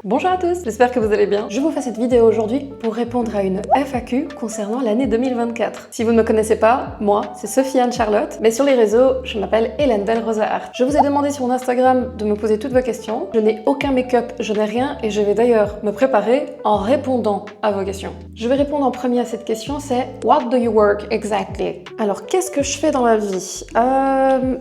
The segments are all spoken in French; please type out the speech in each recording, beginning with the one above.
Bonjour à tous, j'espère que vous allez bien. Je vous fais cette vidéo aujourd'hui pour répondre à une FAQ concernant l'année 2024. Si vous ne me connaissez pas, moi, c'est Sophie Anne-Charlotte, mais sur les réseaux, je m'appelle Hélène Del Rosa Art. Je vous ai demandé sur mon Instagram de me poser toutes vos questions. Je n'ai aucun make-up, je n'ai rien, et je vais d'ailleurs me préparer en répondant à vos questions. Je vais répondre en premier à cette question, c'est « What do you work exactly ?» Alors, qu'est-ce que je fais dans la vie?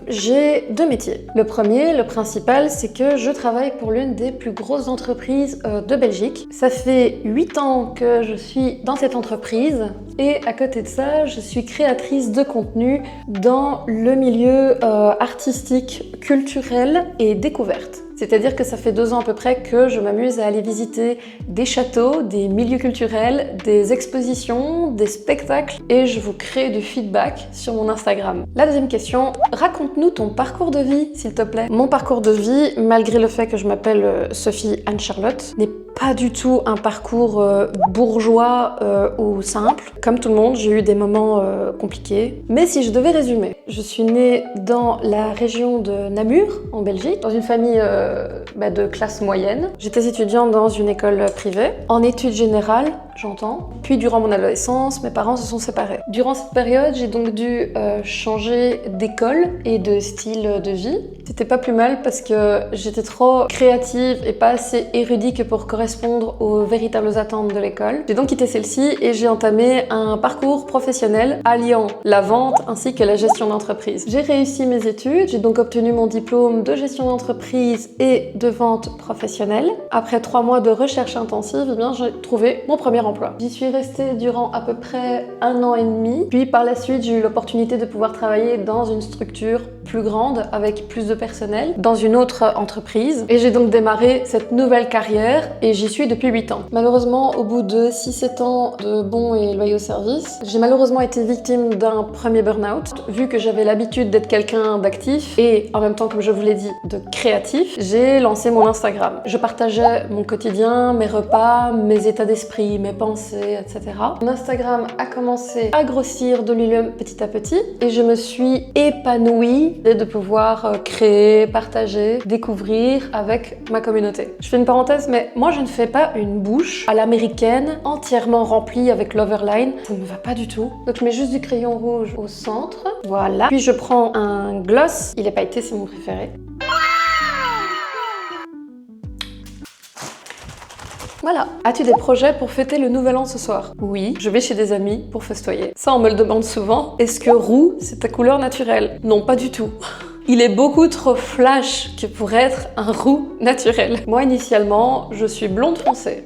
J'ai deux métiers. Le premier, le principal, c'est que je travaille pour l'une des plus grosses entreprises de Belgique. Ça fait 8 ans que je suis dans cette entreprise et à côté de ça, je suis créatrice de contenu dans le milieu artistique, culturel et découverte. C'est-à-dire que ça fait 2 ans à peu près que je m'amuse à aller visiter des châteaux, des milieux culturels, des expositions, des spectacles et je vous crée du feedback sur mon Instagram. La deuxième question, raconte-nous ton parcours de vie, s'il te plaît. Mon parcours de vie, malgré le fait que je m'appelle Sophie Anne-Charlotte, n'est pas du tout un parcours bourgeois ou simple. Comme tout le monde, j'ai eu des moments compliqués. Mais si je devais résumer, je suis née dans la région de Namur, en Belgique, dans une famille de classe moyenne. J'étais étudiante dans une école privée, en études générales, j'entends. Puis durant mon adolescence, mes parents se sont séparés. Durant cette période, j'ai donc dû changer d'école et de style de vie. C'était pas plus mal parce que j'étais trop créative et pas assez érudite pour correspondre aux véritables attentes de l'école. J'ai donc quitté celle-ci et j'ai entamé un parcours professionnel alliant la vente ainsi que la gestion d'entreprise. J'ai réussi mes études, j'ai donc obtenu mon diplôme de gestion d'entreprise et de vente professionnelle. Après 3 mois de recherche intensive, eh bien, j'ai trouvé mon premier emploi. J'y suis restée durant à peu près 1 an et demi. Puis par la suite, j'ai eu l'opportunité de pouvoir travailler dans une structure plus grande avec plus de personnel, dans une autre entreprise. Et j'ai donc démarré cette nouvelle carrière et j'y suis depuis 8 ans. Malheureusement, au bout de 6-7 ans de bons et loyaux services, j'ai malheureusement été victime d'un premier burn-out. Vu que j'avais l'habitude d'être quelqu'un d'actif et en même temps, comme je vous l'ai dit, de créatif, j'ai lancé mon Instagram. Je partageais mon quotidien, mes repas, mes états d'esprit, mes pensées, etc. Mon Instagram a commencé à grossir de lui-même petit à petit et je me suis épanouie de pouvoir créer, partager, découvrir avec ma communauté. Je fais une parenthèse, mais moi je ne fais pas une bouche à l'américaine entièrement remplie avec l'overline. Ça ne me va pas du tout. Donc je mets juste du crayon rouge au centre. Voilà. Puis je prends un gloss. Il est pailleté, c'est mon préféré. Voilà. As-tu des projets pour fêter le nouvel an ce soir? Oui, je vais chez des amis pour festoyer. Ça, on me le demande souvent. Est-ce que roux, c'est ta couleur naturelle? Non, pas du tout. Il est beaucoup trop flash que pour être un roux naturel. Moi, initialement, je suis blonde foncée.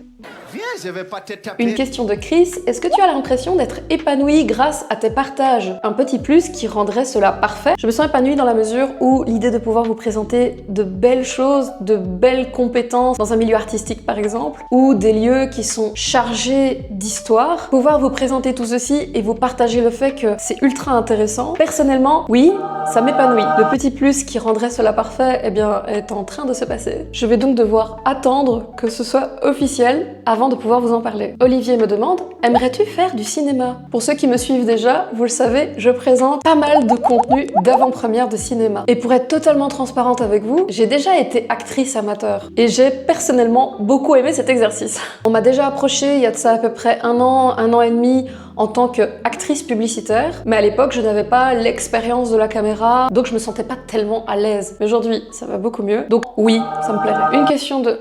Je vais pas te taper. Une question de Chris, est-ce que tu as l'impression d'être épanouie grâce à tes partages? Un petit plus qui rendrait cela parfait. Je me sens épanouie dans la mesure où l'idée de pouvoir vous présenter de belles choses, de belles compétences dans un milieu artistique par exemple, ou des lieux qui sont chargés d'histoire, pouvoir vous présenter tout ceci et vous partager le fait que c'est ultra intéressant. Personnellement, oui, ça m'épanouit. Le petit plus qui rendrait cela parfait, eh bien, est en train de se passer. Je vais donc devoir attendre que ce soit officiel avant de pouvoir vous en parler. Olivier me demande, aimerais-tu faire du cinéma? Pour ceux qui me suivent déjà, vous le savez, je présente pas mal de contenu d'avant-première de cinéma. Et pour être totalement transparente avec vous, j'ai déjà été actrice amateur. Et j'ai personnellement beaucoup aimé cet exercice. On m'a déjà approché il y a de ça à peu près 1 an et demi, en tant qu'actrice publicitaire, mais à l'époque je n'avais pas l'expérience de la caméra, donc je me sentais pas tellement à l'aise. Mais aujourd'hui, ça va beaucoup mieux, donc oui, ça me plairait. Une question de...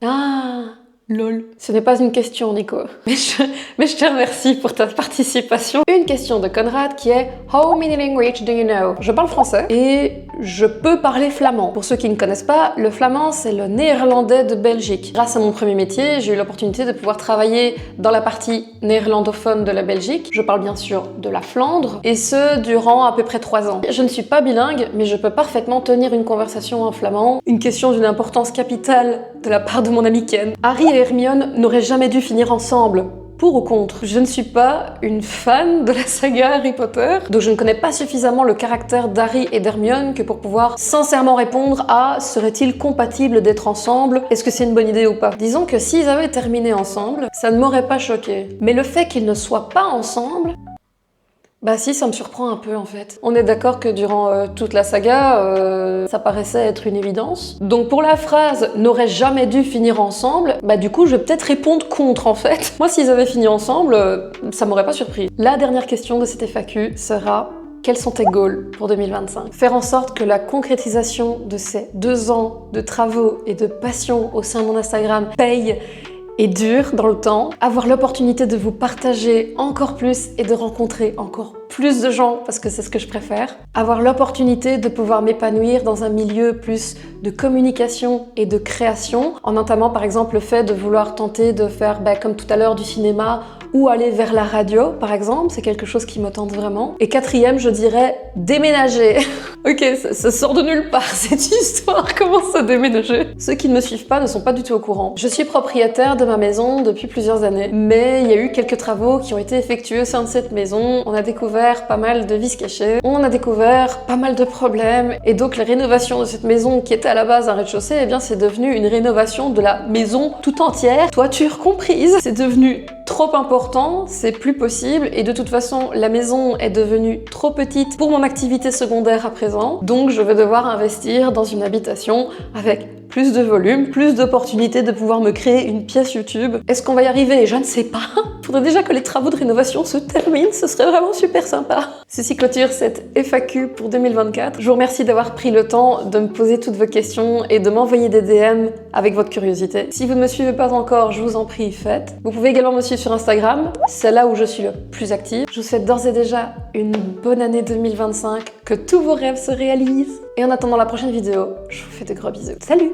Ah, lol. Ce n'est pas une question, Nico. Mais je te remercie pour ta participation. Une question de Conrad qui est « How many languages do you know ?» Je parle français et je peux parler flamand. Pour ceux qui ne connaissent pas, le flamand, c'est le néerlandais de Belgique. Grâce à mon premier métier, j'ai eu l'opportunité de pouvoir travailler dans la partie néerlandophone de la Belgique. Je parle bien sûr de la Flandre, et ce, durant à peu près 3 ans. Je ne suis pas bilingue, mais je peux parfaitement tenir une conversation en flamand. Une question d'une importance capitale de la part de mon ami Ken. Harry et Hermione n'auraient jamais dû finir ensemble. Pour ou contre? Je ne suis pas une fan de la saga Harry Potter, donc je ne connais pas suffisamment le caractère d'Harry et d'Hermione que pour pouvoir sincèrement répondre à serait-il compatible d'être ensemble? Est-ce que c'est une bonne idée ou pas? Disons que s'ils avaient terminé ensemble, ça ne m'aurait pas choqué. Mais le fait qu'ils ne soient pas ensemble, Bah si, ça me surprend un peu en fait. On est d'accord que durant toute la saga, ça paraissait être une évidence. Donc pour la phrase « n'aurait jamais dû finir ensemble », bah du coup je vais peut-être répondre contre en fait. Moi s'ils avaient fini ensemble, ça m'aurait pas surpris. La dernière question de cette FAQ sera: quels sont tes goals pour 2025? Faire en sorte que la concrétisation de ces 2 ans de travaux et de passion au sein de mon Instagram paye et dure dans le temps. Avoir l'opportunité de vous partager encore plus et de rencontrer encore plus de gens, parce que c'est ce que je préfère. Avoir l'opportunité de pouvoir m'épanouir dans un milieu plus de communication et de création, en entamant par exemple le fait de vouloir tenter de faire, comme tout à l'heure, du cinéma ou aller vers la radio, par exemple. C'est quelque chose qui me tente vraiment. Et 4e, je dirais déménager. Ok, ça sort de nulle part cette histoire. Comment ça, déménager? Ceux qui ne me suivent pas ne sont pas du tout au courant. Je suis propriétaire de ma maison depuis plusieurs années, mais il y a eu quelques travaux qui ont été effectués au sein de cette maison. On a découvert pas mal de vices cachés, on a découvert pas mal de problèmes, et donc la rénovation de cette maison qui était à la base un rez-de-chaussée, eh bien c'est devenu une rénovation de la maison tout entière, toiture comprise. C'est devenu trop important, c'est plus possible, et de toute façon la maison est devenue trop petite pour mon activité secondaire à présent, donc je vais devoir investir dans une habitation avec plus de volume, plus d'opportunités de pouvoir me créer une pièce YouTube. Est-ce qu'on va y arriver? Je ne sais pas. Faudrait déjà que les travaux de rénovation se terminent, ce serait vraiment super sympa. Ceci clôture cette FAQ pour 2024. Je vous remercie d'avoir pris le temps de me poser toutes vos questions et de m'envoyer des DM avec votre curiosité. Si vous ne me suivez pas encore, je vous en prie, faites. Vous pouvez également me suivre sur Instagram, c'est là où je suis le plus active. Je vous souhaite d'ores et déjà une bonne année 2025, que tous vos rêves se réalisent. Et en attendant la prochaine vidéo, je vous fais de gros bisous. Salut!